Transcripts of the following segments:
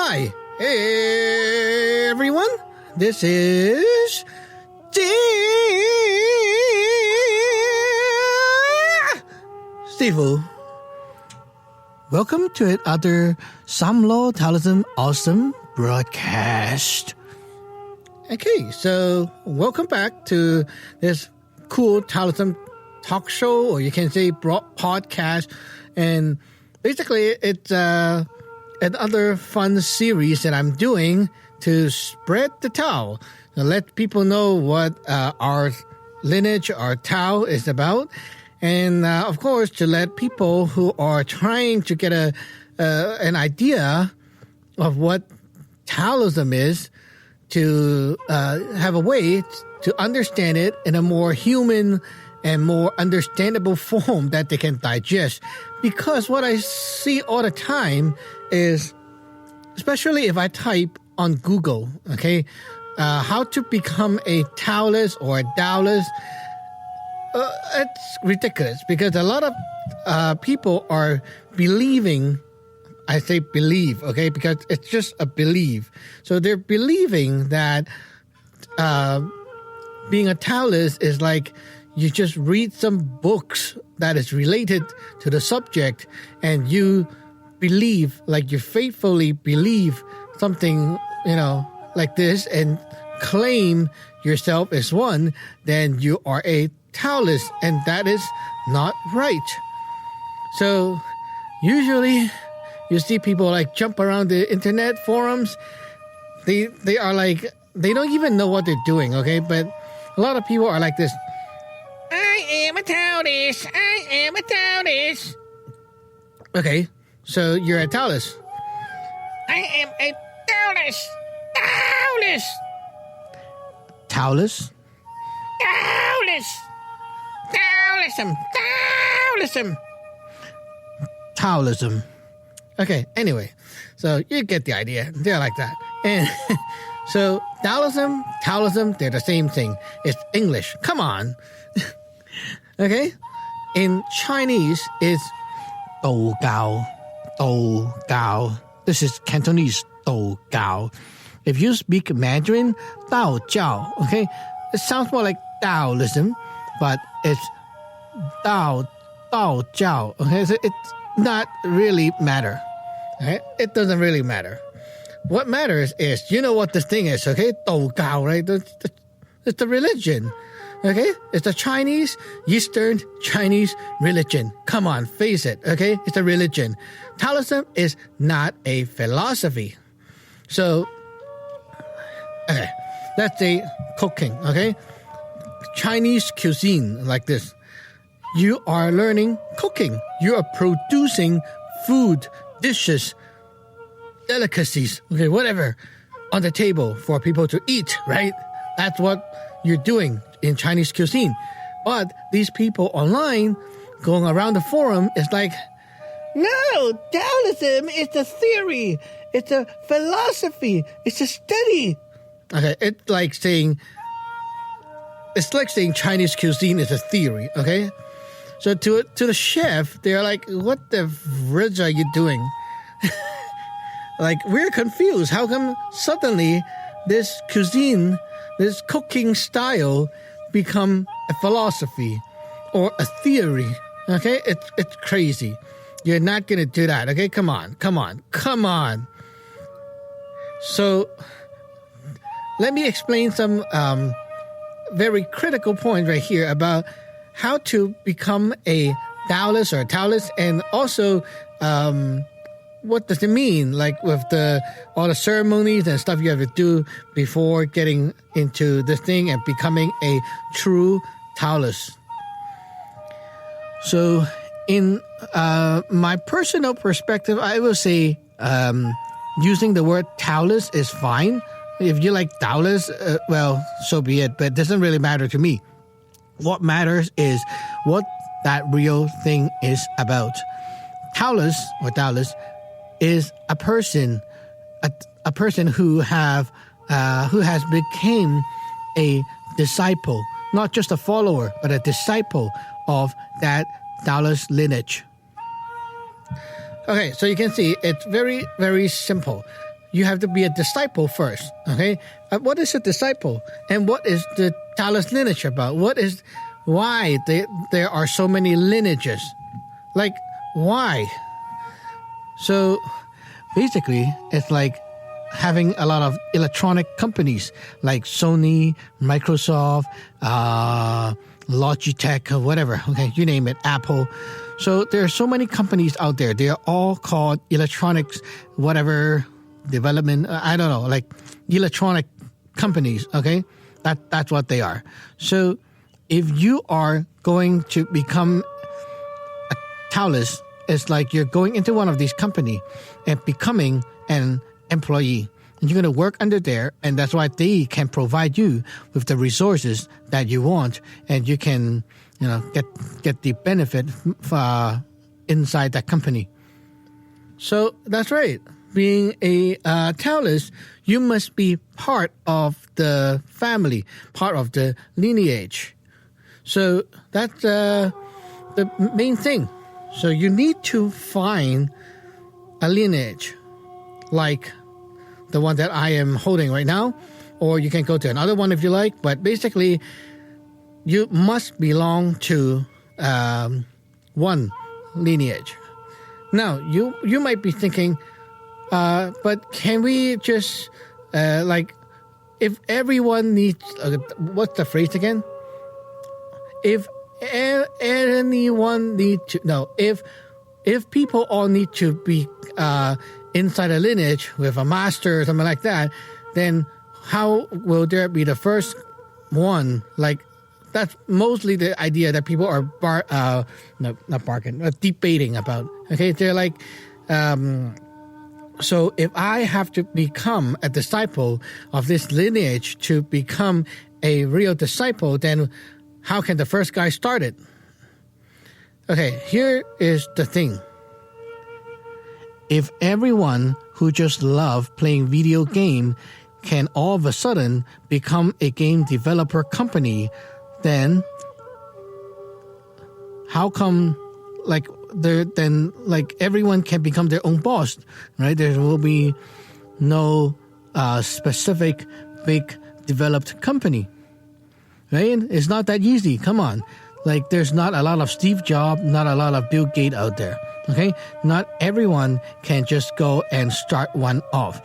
Hi, hey, everyone. This is Steve. Welcome to another Samlo Taoism Awesome broadcast. Okay, so welcome back to this cool Taoism talk show, or you can say podcast. And basically, it's another fun series that I'm doing to spread the Tao, to let people know what our lineage, our Tao is about. And, of course, to let people who are trying to get an idea of what Taoism is, to have a way to understand it in a more human and more understandable form that they can digest. Because what I see all the time is, especially if I type on Google, okay, how to become a Taoist or a Taoist, it's ridiculous because a lot of people are believing. I say believe, okay, because it's just a belief. So they're believing that being a Taoist is like you just read some books that is related to the subject and you believe, like you faithfully believe something, like this and claim yourself as one, then you are a Taoist, and that is not right. So usually you see people like jump around the internet forums. They are like, they don't even know what they're doing, okay? But a lot of people are like this. I am a Taoist. I am a Taoist. Okay, so you're a Taoist. I am a Taoist. Taoist. Taoist? Taoist. Taoism. Taoism. Taoism. Okay, anyway, so you get the idea. They're like that. And so Taoism, they're the same thing. It's English. Come on. Okay? In Chinese, it's Dou Gao. Dou Gao. This is Cantonese, Dou Gao. If you speak Mandarin, Dao Jiao, okay? It sounds more like Taoism, but it's Dao Jiao, okay? So it's not really matter. Okay? It doesn't really matter. What matters is, you know what this thing is, okay? Dou Gao, right? It's the religion, okay? It's the Chinese, Eastern Chinese religion. Come on, face it, okay? It's a religion. Taoism is not a philosophy. So, okay, let's say cooking, okay? Chinese cuisine, like this. You are learning cooking. You are producing food, dishes, delicacies, okay, whatever, on the table for people to eat, right? That's what you're doing in Chinese cuisine. But these people online going around the forum is like, no, Taoism is a theory. It's a philosophy. It's a study. Okay, it's like saying Chinese cuisine is a theory, okay? So to the chef, they're like, what the fridge are you doing? Like, we're confused. How come suddenly this cuisine, this cooking style become a philosophy or a theory? Okay, it's crazy. You're not going to do that, okay? Come on. So let me explain some very critical points right here about how to become a Taoist or a Taoist, and also what does it mean, like with all the ceremonies and stuff you have to do before getting into this thing and becoming a true Taoist. So in my personal perspective, I will say using the word Taoist is fine. If you like Taoist, well, so be it, but it doesn't really matter to me. What matters is what that real thing is about. Taoist or Taoist is a person who has become a disciple, not just a follower, but a disciple of that Taoist lineage. Okay, so you can see it's very, very simple. you have to be a disciple first. Okay, what is a disciple, and what is the Taoist lineage about? Why there are so many lineages? Like, why? So basically, it's like having a lot of electronic companies like Sony, Microsoft, Logitech, or whatever. Okay, you name it, Apple. So there are so many companies out there. They are all called electronics, whatever development. I don't know, like electronic companies. Okay, that's what they are. So if you are going to become a Taoist, it's like you're going into one of these companies and becoming an employee. And you're going to work under there, and that's why they can provide you with the resources that you want, and you can, get the benefit inside that company. So that's right. Being a Taoist, you must be part of the family, part of the lineage. So that's the main thing. So you need to find a lineage like the one that I am holding right now, or you can go to another one if you like, but basically you must belong to one lineage. Now, you might be thinking, but can we just, if everyone needs, what's the phrase again? If anyone need to, no, if people all need to be inside a lineage with a master or something like that, then how will there be the first one? Like, that's mostly the idea that people are debating about. Okay, they're like, so if I have to become a disciple of this lineage to become a real disciple, then how can the first guy start it? Okay, here is the thing. If everyone who just love playing video game can all of a sudden become a game developer company, then how come everyone can become their own boss, right? There will be no specific big developed company, right? It's not that easy. Come on. Like, there's not a lot of Steve Jobs, not a lot of Bill Gates out there. Okay? Not everyone can just go and start one off.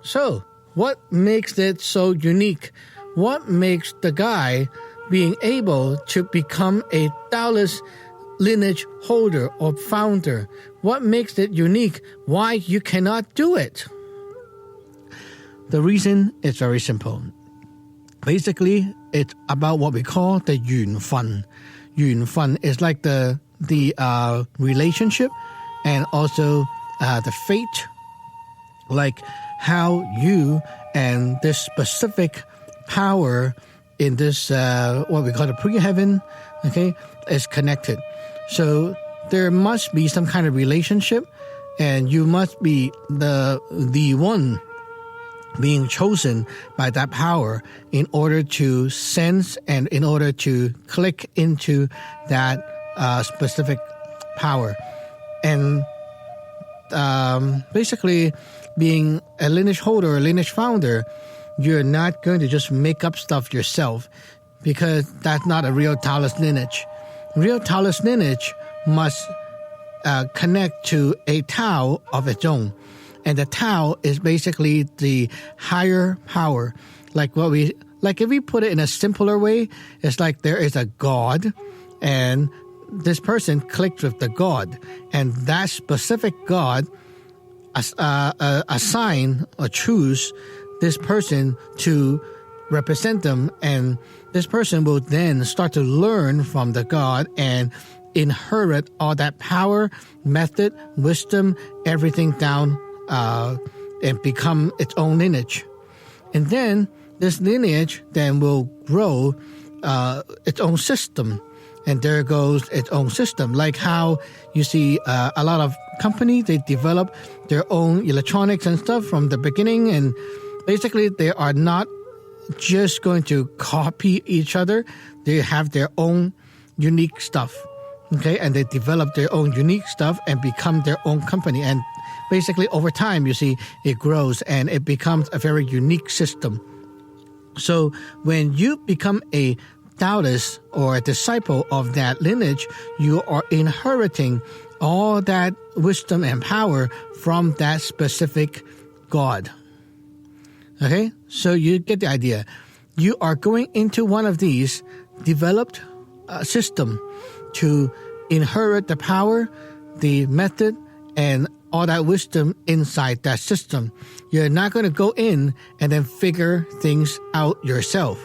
So, what makes it so unique? What makes the guy being able to become a Taoist lineage holder or founder? What makes it unique? Why you cannot do it? The reason is very simple. Basically, it's about what we call the Yun Fan. Yun Fan is like the relationship and also the fate, like how you and this specific power in this what we call the pre-heaven, okay, is connected. So there must be some kind of relationship, and you must be the one being chosen by that power in order to sense and in order to click into that specific power. And basically, being a lineage holder or lineage founder, you're not going to just make up stuff yourself, because that's not a real Taoist lineage. Real Taoist lineage must connect to a Tao of its own. And the Tao is basically the higher power. If we put it in a simpler way, it's like there is a God, and this person clicks with the God, and that specific God assign or choose this person to represent them, and this person will then start to learn from the God and inherit all that power, method, wisdom, everything down, and become its own lineage. And then this lineage then will grow its own system, and there goes its own system. Like how you see a lot of companies, they develop their own electronics and stuff from the beginning, and basically they are not just going to copy each other. They have their own unique stuff. Okay, and they develop their own unique stuff and become their own company. And basically, over time, you see, it grows and it becomes a very unique system. So when you become a Taoist or a disciple of that lineage, you are inheriting all that wisdom and power from that specific God. Okay, so you get the idea. You are going into one of these developed system to inherit the power, the method, and all that wisdom inside that system. You're not going to go in and then figure things out yourself.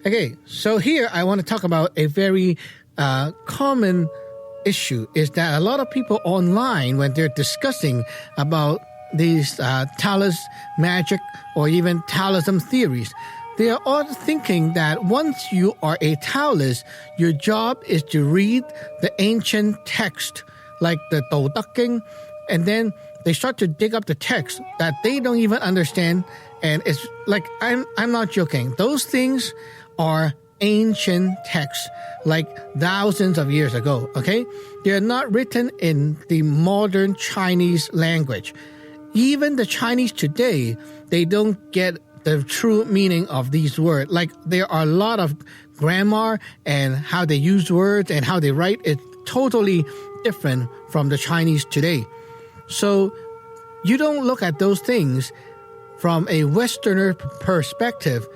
Okay, so here I want to talk about a very common issue, is that a lot of people online, when they're discussing about these Taoist magic or even Taoism theories, they are all thinking that once you are a Taoist, your job is to read the ancient text, like the Tao Te Ching, and then they start to dig up the text that they don't even understand. And it's like, I'm not joking. Those things are ancient texts, like thousands of years ago, okay? They're not written in the modern Chinese language. Even the Chinese today, they don't get the true meaning of these words. Like, there are a lot of grammar and how they use words and how they write. It's totally different from the Chinese today. So you don't look at those things from a Westerner perspective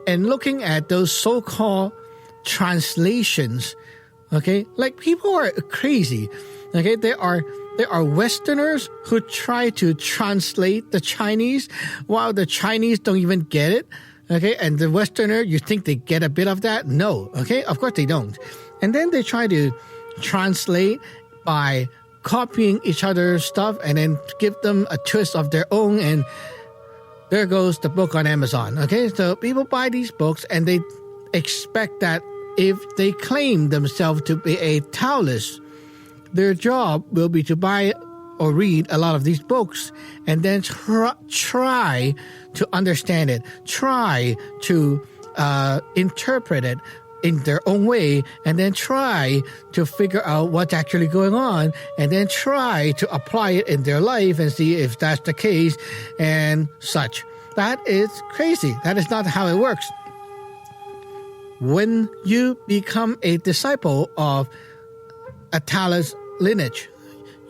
and looking at those so-called translations, okay? Like, people are crazy, okay? There are Westerners who try to translate the Chinese while the Chinese don't even get it, okay? And the Westerner, you think they get a bit of that? No, okay? Of course they don't. And then they try to translate by copying each other's stuff and then give them a twist of their own, and there goes the book on Amazon, okay? So people buy these books and they expect that if they claim themselves to be a Taoist, their job will be to buy or read a lot of these books and then try to understand it, try to interpret it in their own way, and then try to figure out what's actually going on, and then try to apply it in their life and see if that's the case and such. That is crazy. That is not how it works. When you become a disciple of a Taoist lineage,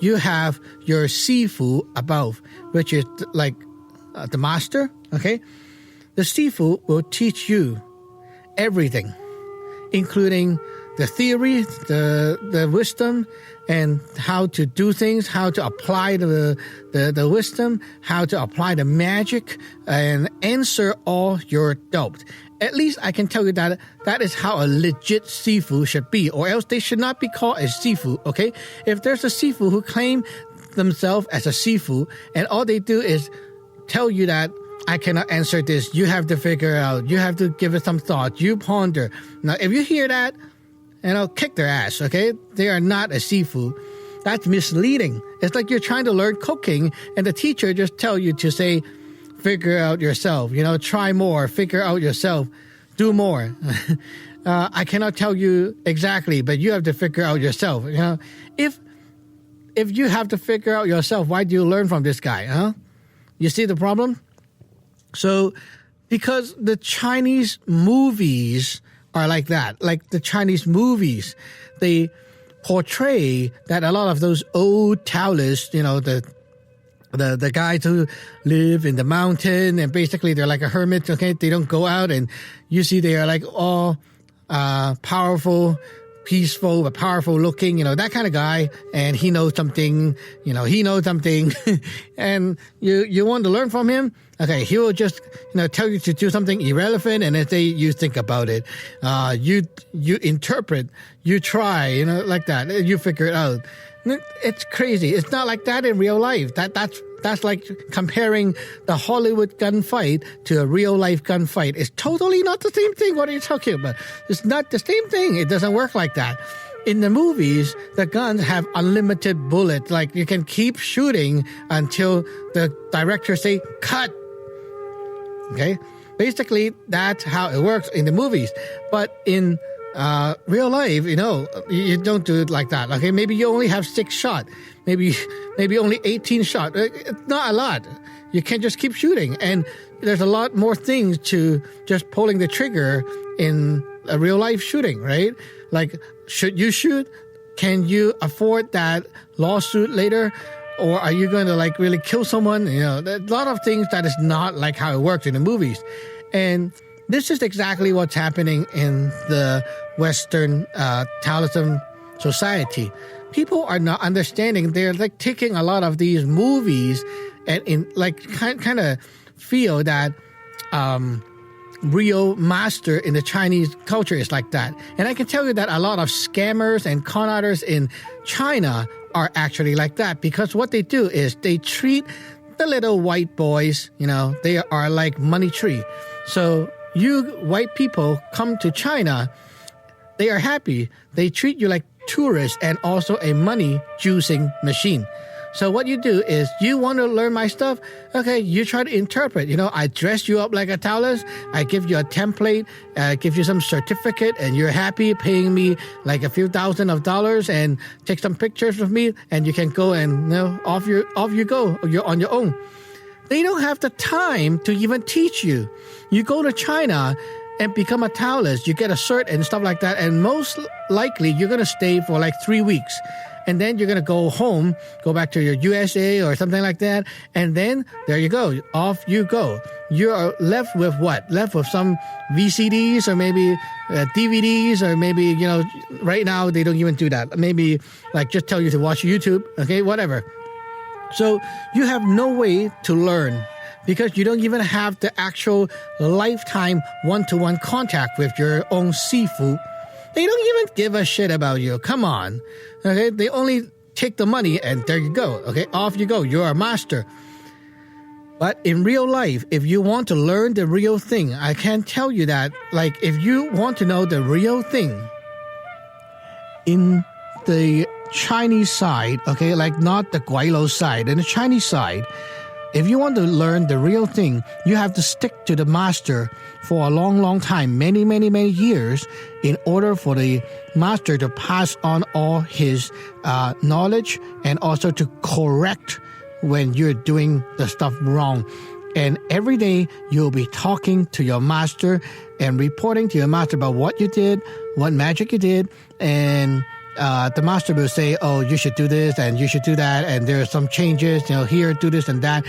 you have your Sifu above, which is like the master, okay? The Sifu will teach you everything, including the theory, the wisdom, and how to do things, how to apply the wisdom, how to apply the magic, and answer all your doubts. At least I can tell you that that is how a legit Sifu should be, or else they should not be called a Sifu, okay? If there's a Sifu who claim themselves as a Sifu, and all they do is tell you that I cannot answer this, you have to figure it out, you have to give it some thought, you ponder. Now, if you hear that, kick their ass, okay? They are not a Sifu. That's misleading. It's like you're trying to learn cooking, and the teacher just tell you to say, figure out yourself, try more, figure out yourself, do more. I cannot tell you exactly, but you have to figure out yourself. If you have to figure out yourself, why do you learn from this guy, huh? You see the problem? So, because the Chinese movies are like that, like the Chinese movies, they portray that a lot of those old Taoists, the guys who live in the mountain, and basically they're like a hermit, okay? They don't go out, and you see they are like all powerful, peaceful, but powerful looking, that kind of guy, and he knows something, and you want to learn from him? Okay, he will just, tell you to do something irrelevant, and then say you think about it. You interpret, you try, like that. You figure it out. It's crazy. It's not like that in real life. That's like comparing the Hollywood gunfight to a real life gunfight. It's totally not the same thing. What are you talking about? It's not the same thing. It doesn't work like that. In the movies, the guns have unlimited bullets. Like, you can keep shooting until the director say, cut. Okay? Basically, that's how it works in the movies. But in real life, you don't do it like that. Okay, maybe you only have 6 shots, maybe only 18 shots. It's not a lot. You can't just keep shooting, and there's a lot more things to just pulling the trigger in a real life shooting, right? Like, should you shoot? Can you afford that lawsuit later? Or are you going to like really kill someone? There's a lot of things that is not like how it works in the movies. And this is exactly what's happening in the Western Taoism society. People are not understanding. They're like taking a lot of these movies and in like kind of feel that real master in the Chinese culture is like that. And I can tell you that a lot of scammers and con artists in China are actually like that, because what they do is they treat the little white boys, they are like money tree. So you white people come to China, they are happy. They treat you like tourists and also a money juicing machine. So what you do is, you want to learn my stuff? Okay, you try to interpret. I dress you up like a Taoist. I give you a template, give you some certificate, and you're happy paying me like a few $1,000s and take some pictures of me, and you can go and off you go. You're on your own. They don't have the time to even teach you. You go to China and become a Taoist. You get a cert and stuff like that, and most likely you're going to stay for like 3 weeks. And then you're going to go home, go back to your USA or something like that. And then there you go. Off you go. You're left with what? Left with some VCDs or maybe DVDs, or maybe, right now they don't even do that. Maybe like just tell you to watch YouTube. Okay, whatever. So you have no way to learn, because you don't even have the actual lifetime one-to-one contact with your own sifu. They don't even give a shit about you. Come on. Okay, they only take the money and there you go. Okay, off you go. You're a master. But in real life, if you want to learn the real thing, I can tell you that, like, if you want to know the real thing, in the Chinese side, okay, like not the Guaylo side, in the Chinese side, if you want to learn the real thing, you have to stick to the master for a long, long time, many, many, many years, in order for the master to pass on all his knowledge, and also to correct when you're doing the stuff wrong. And every day you'll be talking to your master and reporting to your master about what you did, what magic you did, and the master will say, oh, you should do this and you should do that, and there are some changes, here, do this and that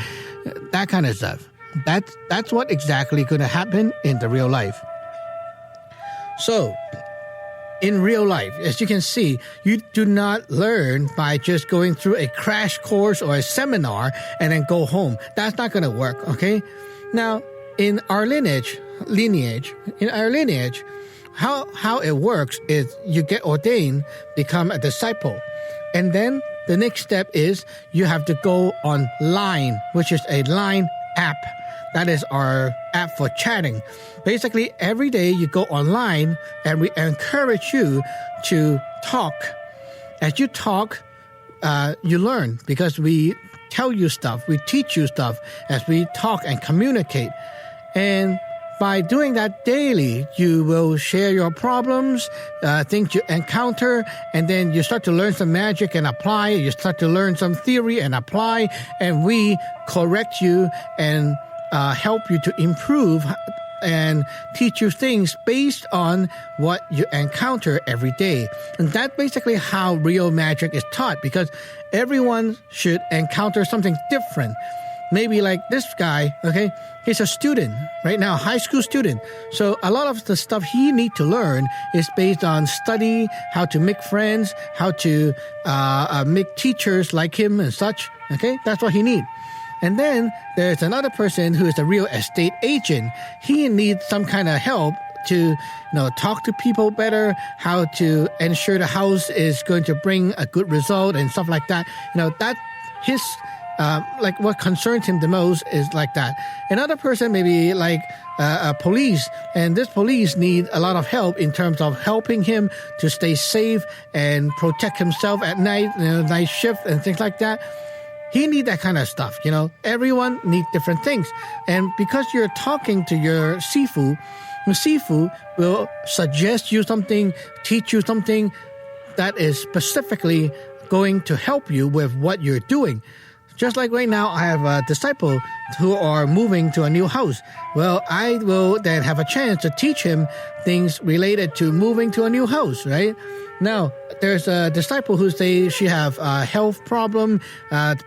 kind of stuff. That's what exactly going to happen in the real life. So, in real life, as you can see, you do not learn by just going through a crash course or a seminar and then go home. That's not going to work, okay? Now, in our lineage, how it works is you get ordained, become a disciple, and then the next step is you have to go on Line, which is a Line app. That is our app for chatting. Basically, every day you go online, and we encourage you to talk. As you talk, you learn, because we tell you stuff, we teach you stuff as we talk and communicate. And by doing that daily, you will share your problems, things you encounter, and then you start to learn some magic and apply. You start to learn some theory and apply, and we correct you and help you to improve and teach you things based on what you encounter every day. And that's basically how real magic is taught, because everyone should encounter something different. Maybe like this guy, okay, he's a student right now, high school student. So a lot of the stuff he needs to learn is based on study, how to make friends, how to make teachers like him and such, okay? That's what he needs. And then there's another person who is a real estate agent. He needs some kind of help to talk to people better, how to ensure the house is going to bring a good result and stuff like that. That his like what concerns him the most is like that. Another person maybe like a police, and this police need a lot of help in terms of helping him to stay safe and protect himself at night, night shift and things like that. He need that kind of stuff, Everyone need different things. And because you're talking to your sifu, the Sifu will suggest you something, teach you something that is specifically going to help you with what you're doing. Just like right now, I have a disciple who are moving to a new house. Well, I will then have a chance to teach him things related to moving to a new house, right? Now, there's a disciple who says she have a health problem,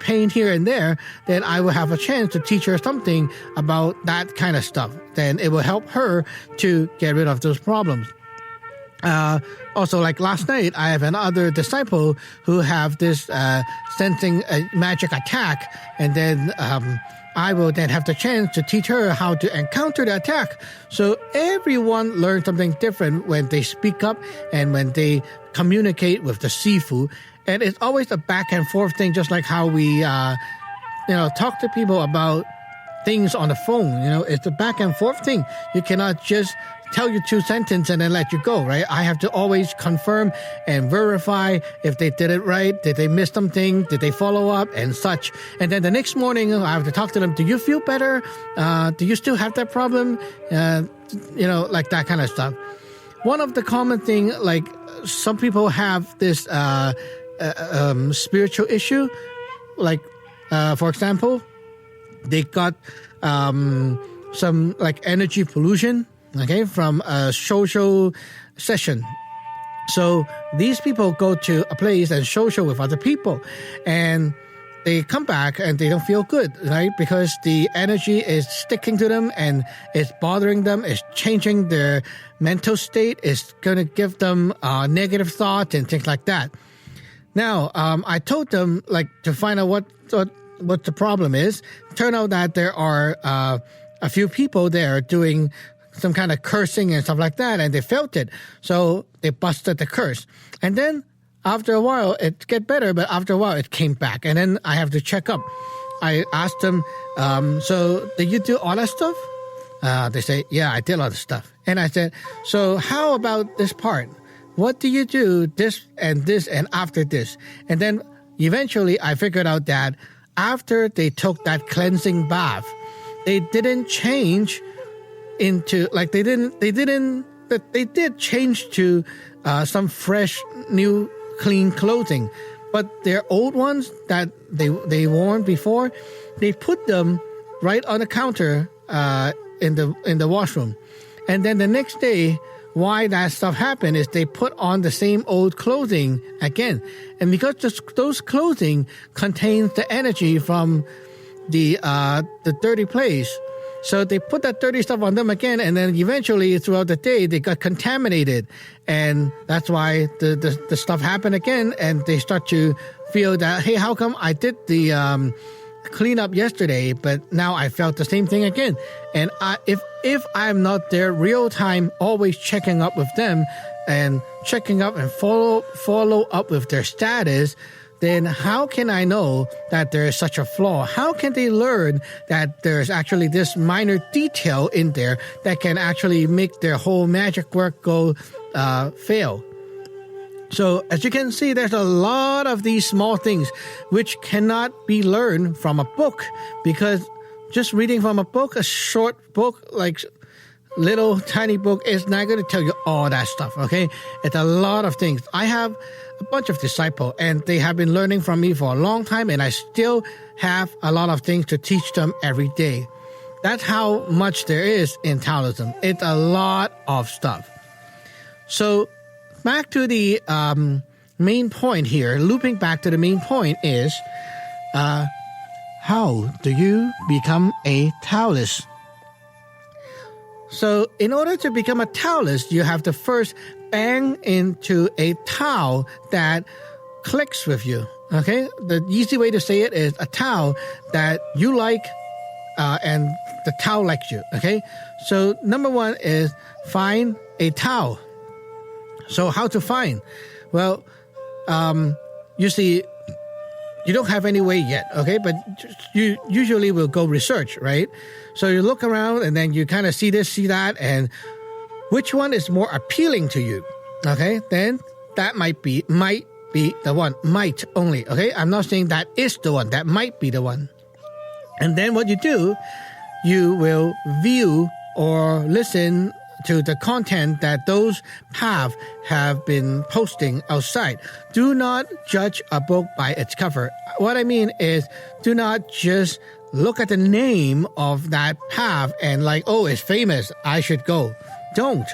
pain here and there, then I will have a chance to teach her something about that kind of stuff. Then it will help her to get rid of those problems. Also, like last night, I have another disciple who have this sensing a magic attack, and then I will then have the chance to teach her how to encounter the attack. So everyone learns something different when they speak up and when they communicate with the Sifu. And it's always a back and forth thing, just like how we talk to people about things on the phone. It's a back and forth thing. You cannot just tell you 2 sentences and then let you go, right? I have to always confirm and verify if they did it right, did they miss something, did they follow up and such. And then the next morning, I have to talk to them. Do you feel better? Do you still have that problem? Like that kind of stuff. One of the common thing, like some people have this spiritual issue. Like, for example, they got some like energy pollution, okay, from a social session. So these people go to a place and social with other people, and they come back and they don't feel good, right? Because the energy is sticking to them and it's bothering them, it's changing their mental state, it's going to give them negative thoughts and things like that. Now, I told them like to find out what the problem is. Turn out that there are a few people there doing some kind of cursing and stuff like that, and they felt it. So they busted the curse. And then after a while, it get better, but after a while, it came back. And then I have to check up. I asked them, so did you do all that stuff? They say, yeah, I did all the stuff. And I said, so how about this part? What do you do this and after this? And then eventually I figured out that after they took that cleansing bath, they didn't change into, like they did change to some fresh, new, clean clothing. But their old ones that they worn before, they put them right on the counter in the washroom. And then the next day, why that stuff happened is they put on the same old clothing again. And because those clothing contains the energy from the dirty place, so they put that dirty stuff on them again, and then eventually throughout the day they got contaminated, and that's why the stuff happened again. And they start to feel that, hey, how come I did the cleanup yesterday, but now I felt the same thing again? And if I'm not there real time, always checking up with them and checking up and follow up with their status, then how can I know that there is such a flaw? How can they learn that there's actually this minor detail in there that can actually make their whole magic work go fail? So as you can see, there's a lot of these small things which cannot be learned from a book, because just reading from a book, a short book, like little tiny book, is not going to tell you all that stuff, okay? It's a lot of things. I have a bunch of disciples, and they have been learning from me for a long time, and I still have a lot of things to teach them every day. That's how much there is in Taoism. It's a lot of stuff. So back to the main point here, looping back to the main point is, how do you become a Taoist? So in order to become a Taoist, you have to first bang into a Tao that clicks with you, okay? The easy way to say it is a Tao that you like and the Tao likes you, okay? So number one is find a Tao. So how to find? Well, you see, you don't have any way yet, okay? But you usually will go research, right? So you look around and then you kind of see this, see that, and which one is more appealing to you, okay? Then that might be the one, might only, okay? I'm not saying that is the one, that might be the one. And then what you do, you will view or listen to the content that those paths have been posting outside. Do not judge a book by its cover. What I mean is, do not just look at the name of that path and like, oh, it's famous, I should go. Don't.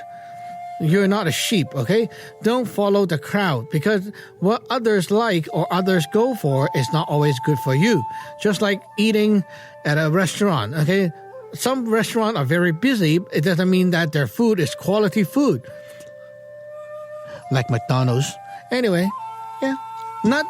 You're not a sheep, okay? Don't follow the crowd, because what others like or others go for is not always good for you. Just like eating at a restaurant, okay? Some restaurants are very busy. It doesn't mean that their food is quality food. Like McDonald's. Anyway, yeah. Not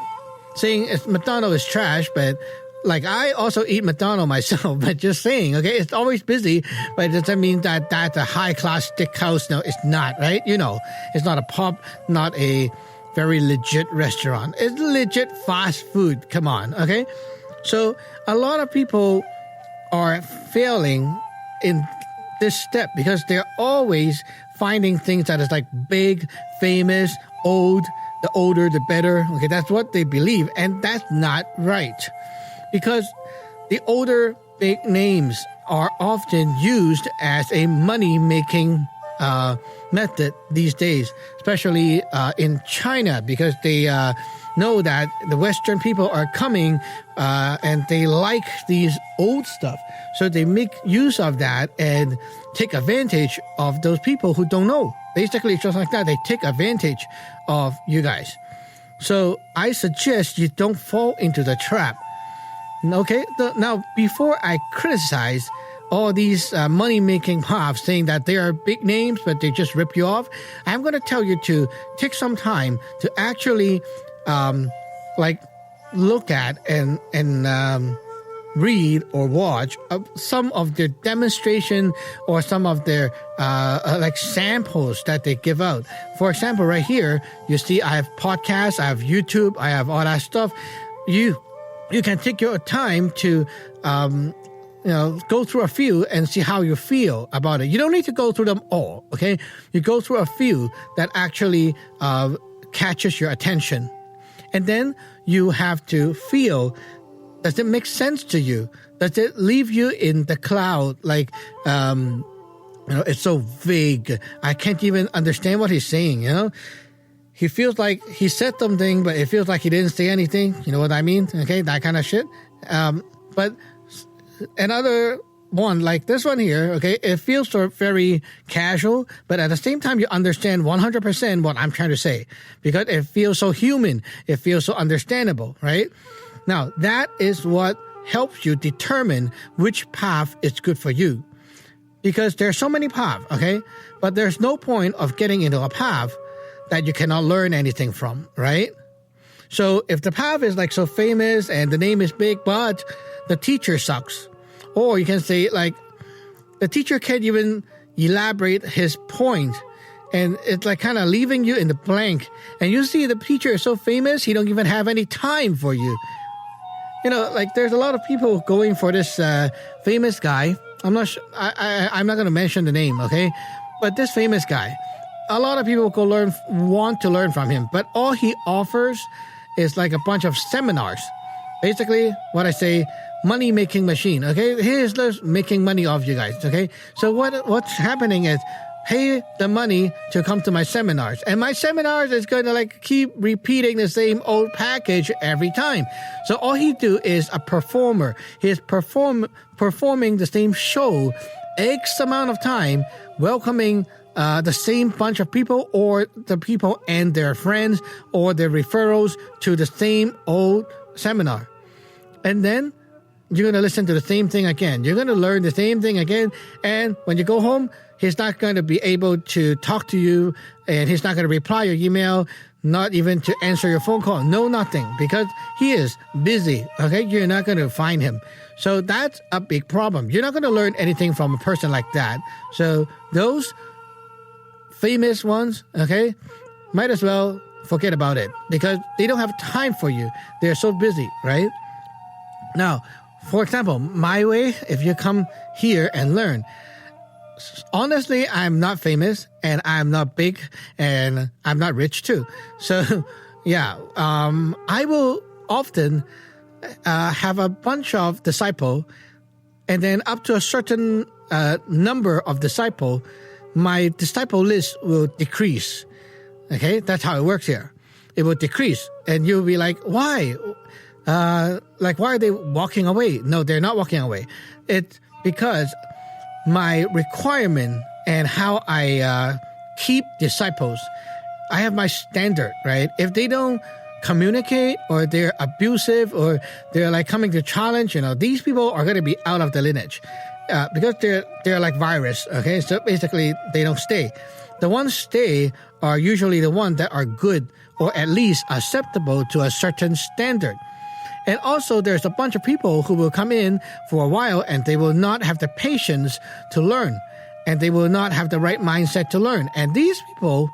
saying McDonald's is trash, but like I also eat McDonald's myself, but just saying, okay, it's always busy, but it doesn't mean that that's a high-class steakhouse. No, it's not, right? You know, it's not a pub, not a very legit restaurant. It's legit fast food. Come on, okay? So a lot of people are failing in this step because they're always finding things that is like big, famous, old. The older, the better. Okay, that's what they believe, and that's not right. Because the older big names are often used as a money-making method these days, especially in China, because they know that the Western people are coming and they like these old stuff. So they make use of that and take advantage of those people who don't know. Basically, just like that, they take advantage of you guys. So I suggest you don't fall into the trap. Okay, now before I criticize all these money-making paths saying that they are big names but they just rip you off, I'm going to tell you to take some time to actually look at and read or watch some of their demonstration or some of their like samples that they give out. For example, right here, you see I have podcasts, I have YouTube, I have all that stuff. You can take your time to, go through a few and see how you feel about it. You don't need to go through them all, okay? You go through a few that actually catches your attention. And then you have to feel, does it make sense to you? Does it leave you in the cloud? Like, it's so vague. I can't even understand what he's saying, He feels like he said something, but it feels like he didn't say anything. You know what I mean? Okay, that kind of shit. But another one, like this one here, okay, it feels sort of very casual, but at the same time, you understand 100% what I'm trying to say because it feels so human. It feels so understandable, right? Now, that is what helps you determine which path is good for you. Because there's so many paths, okay? But there's no point of getting into a path that you cannot learn anything from, right? So if the path is like so famous and the name is big, but the teacher sucks. Or you can say like, the teacher can't even elaborate his point. And it's like kind of leaving you in the blank. And you see the teacher is so famous, he don't even have any time for you. Like there's a lot of people going for this famous guy. I'm not sure, I'm not going to mention the name, okay? But this famous guy, a lot of people want to learn from him, but all he offers is like a bunch of seminars. Basically, what I say, money-making machine, okay? Here's just making money off you guys, okay? So what's happening is, pay the money to come to my seminars. And my seminars is going to like keep repeating the same old package every time. So all he do is a performer. He's performing the same show X amount of time, welcoming the same bunch of people or the people and their friends or their referrals to the same old seminar. And then you're going to listen to the same thing again. You're going to learn the same thing again. And when you go home, he's not going to be able to talk to you and he's not going to reply your email, not even to answer your phone call. No, nothing, because he is busy. Okay. You're not going to find him. So that's a big problem. You're not going to learn anything from a person like that. So those famous ones, okay, might as well forget about it because they don't have time for you. They're so busy, right? Now, for example, my way, if you come here and learn, honestly, I'm not famous and I'm not big and I'm not rich too. So, yeah, I will often have a bunch of disciples and then up to a certain number of disciples, my disciple list will decrease. Okay, that's how it works here. It will decrease, and you'll be like, why? Why are they walking away? No, they're not walking away. It's because my requirement and how I keep disciples, I have my standard, right? If they don't communicate, or they're abusive, or they're like coming to challenge, these people are going to be out of the lineage, because they're like virus. Okay, so basically they don't stay. The ones stay are usually the ones that are good, or at least acceptable to a certain standard. And also there's a bunch of people who will come in for a while and they will not have the patience to learn, and they will not have the right mindset to learn, and these people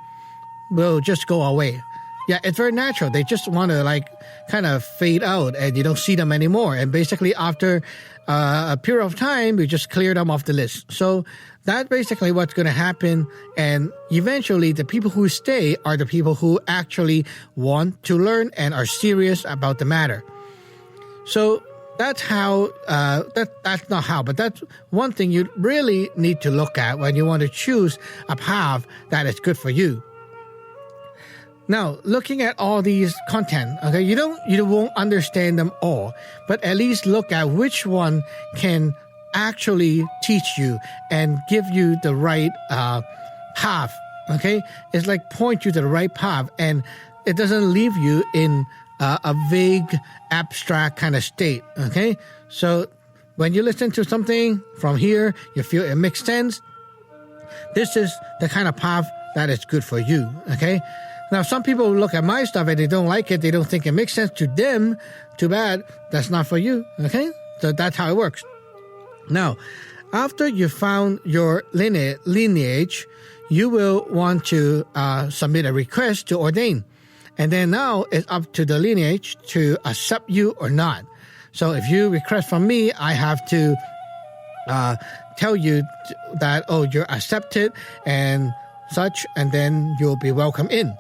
will just go away. Yeah, it's very natural. They just want to kind of fade out, and you don't see them anymore. And basically after a period of time, you just clear them off the list. So that's basically what's going to happen. And eventually the people who stay are the people who actually want to learn and are serious about the matter. So that's how, that's not how, but that's one thing you really need to look at when you want to choose a path that is good for you. Now, looking at all these content, okay, you won't understand them all, but at least look at which one can actually teach you and give you the right path, okay? It's like point you to the right path, and it doesn't leave you in a vague, abstract kind of state, okay? So when you listen to something from here, you feel it makes sense. This is the kind of path that is good for you, okay? Now, some people look at my stuff and they don't like it. They don't think it makes sense to them. Too bad. That's not for you. Okay? So that's how it works. Now, after you found your lineage, you will want to submit a request to ordain. And then now it's up to the lineage to accept you or not. So if you request from me, I have to tell you that, you're accepted and such, and then you'll be welcome in.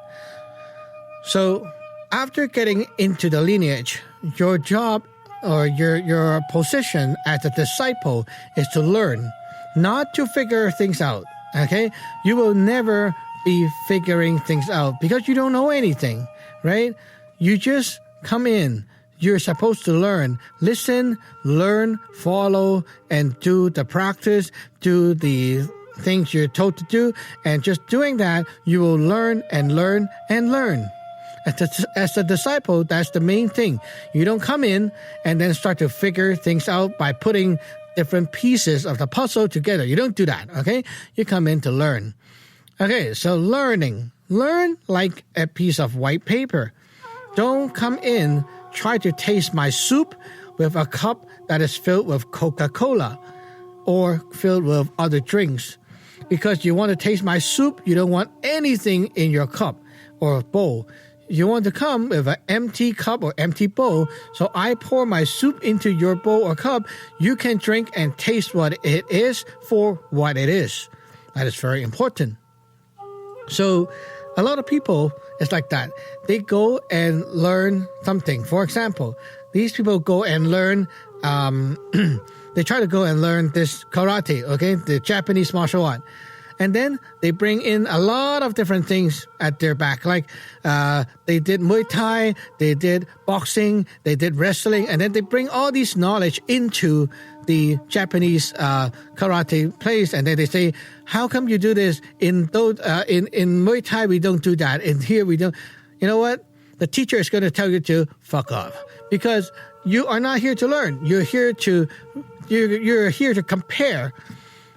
So after getting into the lineage, your job or your position as a disciple is to learn, not to figure things out, okay? You will never be figuring things out because you don't know anything, right? You just come in. You're supposed to learn, listen, learn, follow, and do the practice, do the things you're told to do, and just doing that, you will learn and learn and learn. As a disciple, that's the main thing. You don't come in and then start to figure things out by putting different pieces of the puzzle together. You don't do that, okay? You come in to learn. Okay, so learning. Learn like a piece of white paper. Don't come in, try to taste my soup with a cup that is filled with Coca-Cola or filled with other drinks. Because you want to taste my soup, you don't want anything in your cup or bowl. You want to come with an empty cup or empty bowl, so I pour my soup into your bowl or cup. You can drink and taste what it is for what it is. That is very important. So a lot of people, it's like that. They go and learn something. For example, these people go and learn, they try to go and learn this karate, okay, the Japanese martial art. And then they bring in a lot of different things at their back. Like they did Muay Thai, they did boxing, they did wrestling. And then they bring all this knowledge into the Japanese karate place. And then they say, how come you do this? In Muay Thai, we don't do that. In here, we don't. You know what? The teacher is going to tell you to fuck off. Because you are not here to learn. You're here to compare.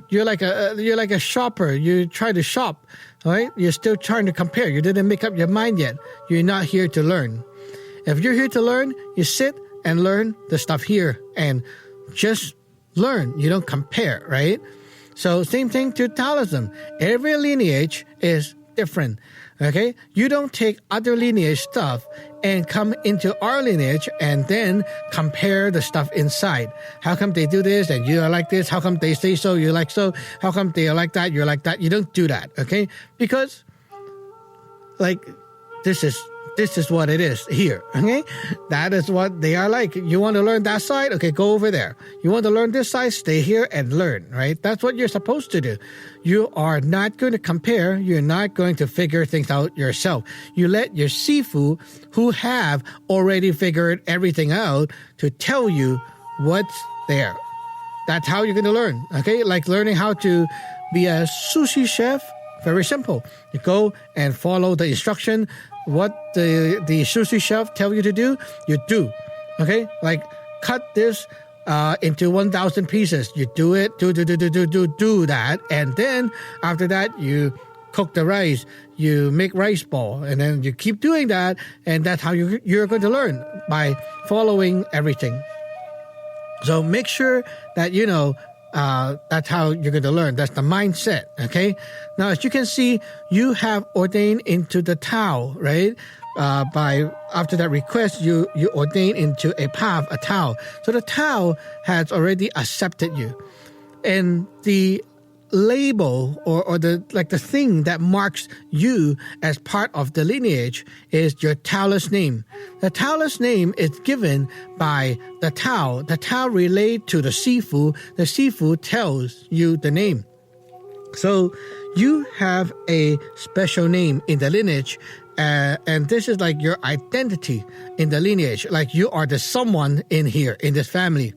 You're like a shopper. You try to shop, right? You're still trying to compare. You didn't make up your mind yet. You're not here to learn. If you're here to learn, you sit and learn the stuff here and just learn. You don't compare, right? So same thing to Taoism. Every lineage is different, okay? You don't take other lineage stuff and come into our lineage and then compare the stuff inside. How come they do this and you are like this? How come they say so, you're like so? How come they are like that, you're like that? You don't do that, okay? Because, this is this is what it is here. Okay, that is what they are like. You want to learn that side? Okay, go over there. You want to learn this side? Stay here and learn. Right? That's what you're supposed to do. You are not going to compare. You're not going to figure things out yourself. You let your sifu, who have already figured everything out, to tell you what's there. That's how you're going to learn. Okay, like learning how to be a sushi chef. Very simple. You go and follow the instruction. What the sushi chef tell you to do, you do. Okay? Like cut this into 1,000 pieces. You do it, do that. And then after that, you cook the rice. You make rice ball. And then you keep doing that. And that's how you're going to learn, by following everything. So make sure that you know that's how you're going to learn. That's the mindset, okay? Now, as you can see, you have ordained into the Tao, right? After that request, you ordain into a path, a Tao. So the Tao has already accepted you. And the label or the thing that marks you as part of the lineage is your Taoist name. The Taoist name is given by the Tao. The Tao relate to the Sifu. The Sifu tells you the name. So you have a special name in the lineage, and this is like your identity in the lineage. Like you are the someone in here, in this family.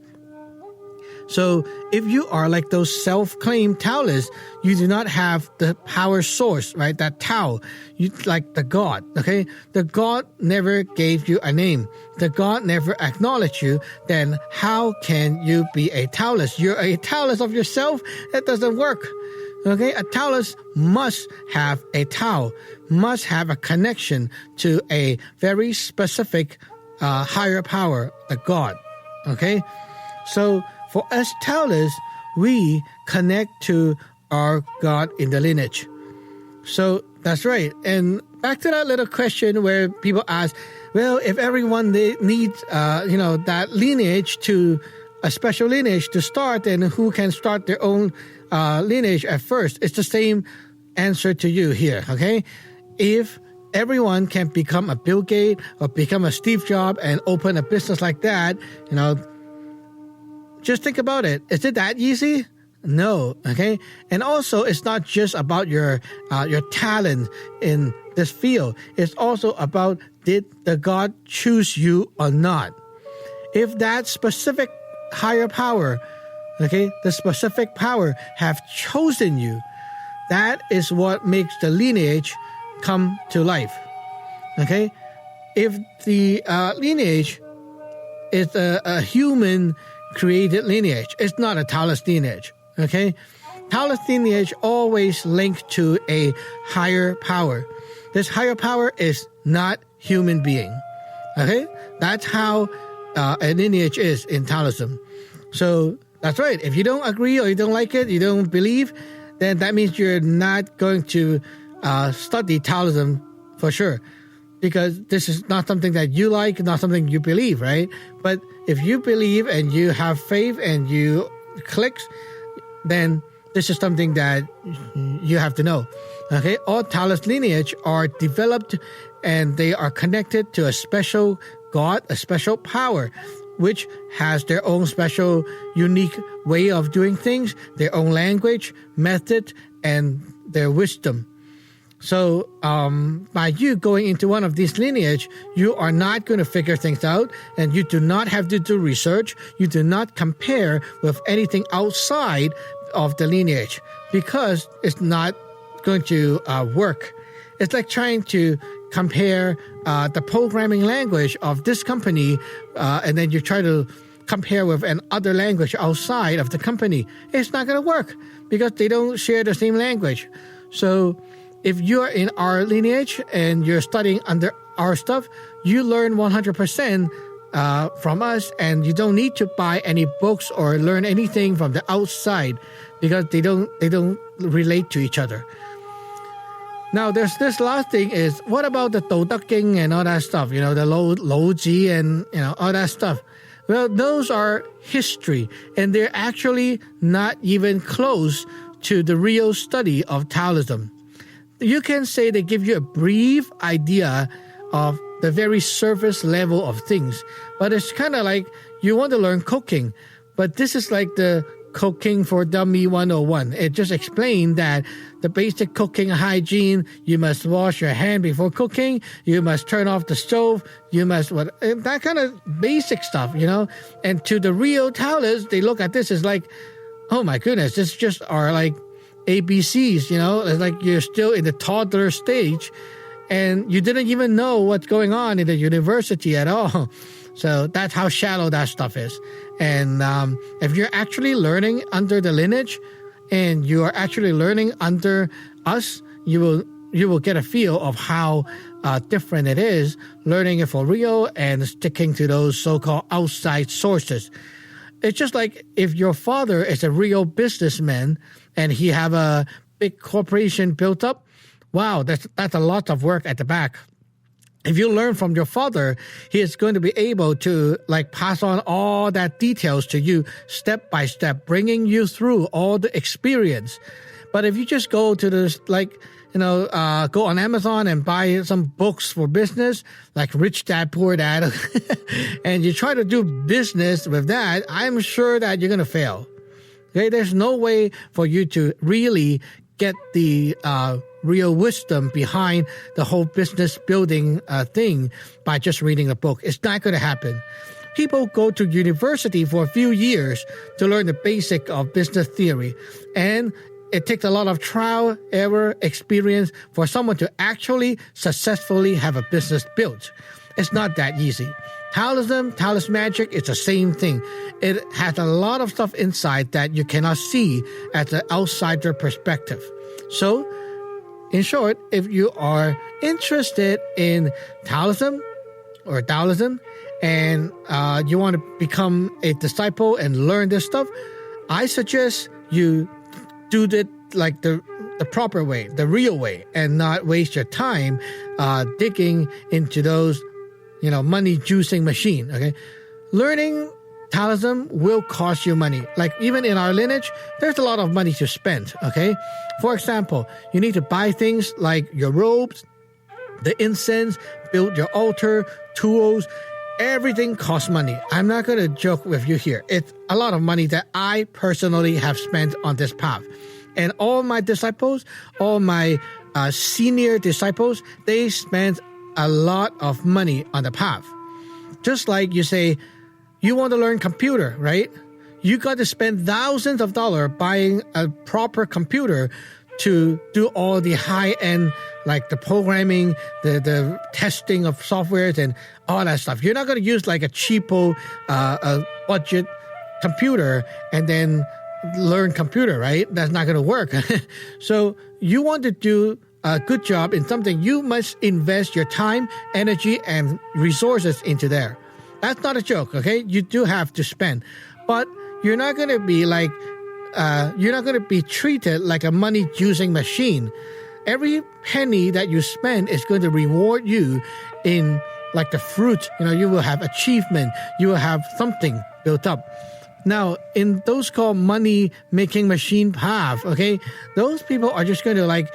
So if you are like those self-claimed Taoists, you do not have the power source, right? That Tao, you like the God, okay? The God never gave you a name. The God never acknowledged you. Then how can you be a Taoist? You're a Taoist of yourself? That doesn't work. Okay, a Taoist must have a Tao, must have a connection to a very specific higher power, the God. Okay, so for us Taoists, we connect to our God in the lineage. So that's right. And back to that little question where people ask, well, if everyone needs, that lineage to a special lineage to start, then who can start their own lineage at first? It's the same answer to you here, okay? If everyone can become a Bill Gates or become a Steve Jobs and open a business like that, just think about it. Is it that easy? No, okay? And also, it's not just about your talent in this field. It's also about, did the God choose you or not? If that specific higher power, okay, the specific power have chosen you, that is what makes the lineage come to life, okay? If the lineage is a human created lineage, it's not a Taoist lineage, okay? Taoist lineage always linked to a higher power. This higher power is not human being, okay? That's how a lineage is in Taoism. So that's right. If you don't agree or you don't like it, you don't believe, then that means you're not going to study Taoism for sure. Because this is not something that you like, not something you believe, right? But if you believe and you have faith and you click, then this is something that you have to know. Okay, all Taoist lineage are developed and they are connected to a special God, a special power, which has their own special, unique way of doing things, their own language, method, and their wisdom. So by you going into one of these lineage, you are not going to figure things out, and you do not have to do research. You do not compare with anything outside of the lineage because it's not going to work. It's like trying to compare the programming language of this company and then you try to compare with another language outside of the company. It's not going to work because they don't share the same language. So if you're in our lineage and you're studying under our stuff, you learn 100% from us, and you don't need to buy any books or learn anything from the outside because they don't relate to each other. Now, there's this last thing is, what about the Tao Te Ching and all that stuff? The Lao Ji and all that stuff. Well, those are history, and they're actually not even close to the real study of Taoism. You can say they give you a brief idea of the very surface level of things. But it's kind of like you want to learn cooking, but this is like the Cooking for Dummy 101. It just explained that the basic cooking hygiene, you must wash your hand before cooking, you must turn off the stove, you must, that kind of basic stuff, And to the real Taoists, they look at this as like, oh my goodness, this just are like ABCs, It's like you're still in the toddler stage and you didn't even know what's going on in the university at all. So that's how shallow that stuff is. And if you're actually learning under the lineage and you are actually learning under us, you will get a feel of how different it is learning it for real and sticking to those so-called outside sources. It's just like if your father is a real businessman and he have a big corporation built up, wow, that's a lot of work at the back. If you learn from your father, he is going to be able to pass on all that details to you step by step, bringing you through all the experience. But if you just go to this, go on Amazon and buy some books for business, like Rich Dad, Poor Dad, and you try to do business with that, I'm sure that you're going to fail. Okay, there's no way for you to really get the real wisdom behind the whole business building thing by just reading a book. It's not going to happen. People go to university for a few years to learn the basic of business theory, and it takes a lot of trial, error, experience for someone to actually successfully have a business built. It's not that easy. Taoism, Taoist magic, it's the same thing. It has a lot of stuff inside that you cannot see as an outsider perspective. So, in short, if you are interested in Taoism or Taoism and you want to become a disciple and learn this stuff, I suggest you do it like the proper way, the real way, and not waste your time digging into those money juicing machine. Okay, learning Taoism will cost you money. Like even in our lineage, there's a lot of money to spend. Okay, for example, you need to buy things like your robes, the incense, build your altar, tools. Everything costs money. I'm not going to joke with you here. It's a lot of money that I personally have spent on this path. And all my disciples, all my senior disciples, they spent a lot of money on the path. Just like you say, you want to learn computer, right? You got to spend thousands of dollars buying a proper computer to do all the high-end, like the programming, the testing of softwares and all that stuff. You're not going to use like a cheapo budget computer and then learn computer, right? That's not going to work. So you want to do a good job in something, you must invest your time, energy, and resources into there. That's not a joke, okay? You do have to spend. But you're not going to be you're not going to be treated like a money-juicing machine. Every penny that you spend is going to reward you in like the fruit. You will have achievement. You will have something built up. Now, in those called money-making machine path, okay, those people are just going to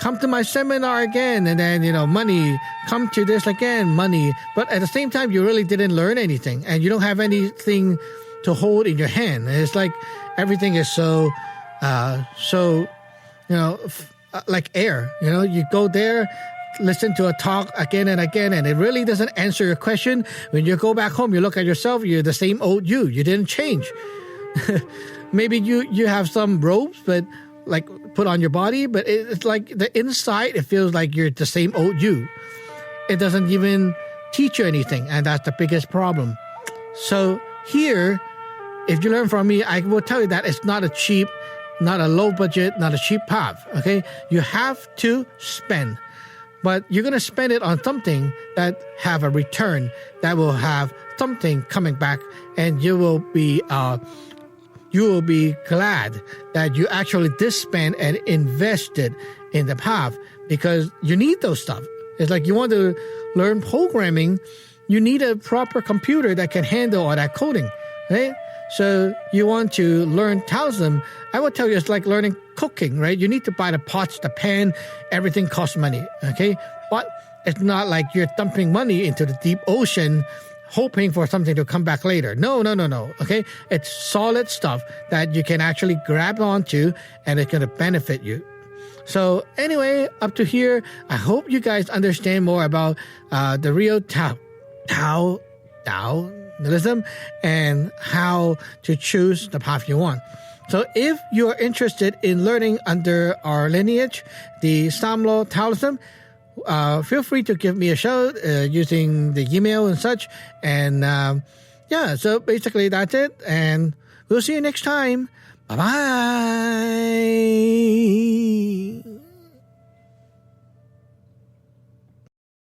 come to my seminar again, and then, money, come to this again, money. But at the same time, you really didn't learn anything, and you don't have anything to hold in your hand. It's like everything is so like air. You go there, listen to a talk again and again, and it really doesn't answer your question. When you go back home, you look at yourself, you're the same old you. You didn't change. Maybe you have some robes, but put on your body, but it's like the inside, it feels like you're the same old you. It doesn't even teach you anything, and that's the biggest problem. So here, if you learn from me, I will tell you that it's not a cheap, not a low budget, not a cheap path, okay? You have to spend, but you're going to spend it on something that have a return, that will have something coming back, and you will be glad that you actually did spend and invested in the path, because you need those stuff. It's like you want to learn programming, you need a proper computer that can handle all that coding, right? So you want to learn Taoism, I will tell you it's like learning cooking, right? You need to buy the pots, the pan, everything costs money, okay? But It's not like you're dumping money into the deep ocean hoping for something to come back later. No. Okay? It's solid stuff that you can actually grab onto and it's going to benefit you. So anyway, up to here, I hope you guys understand more about the real Taoism and how to choose the path you want. So if you're interested in learning under our lineage, the Samlo Taoism, feel free to give me a shout using the email and such. And yeah, so basically that's it. And we'll see you next time. Bye-bye.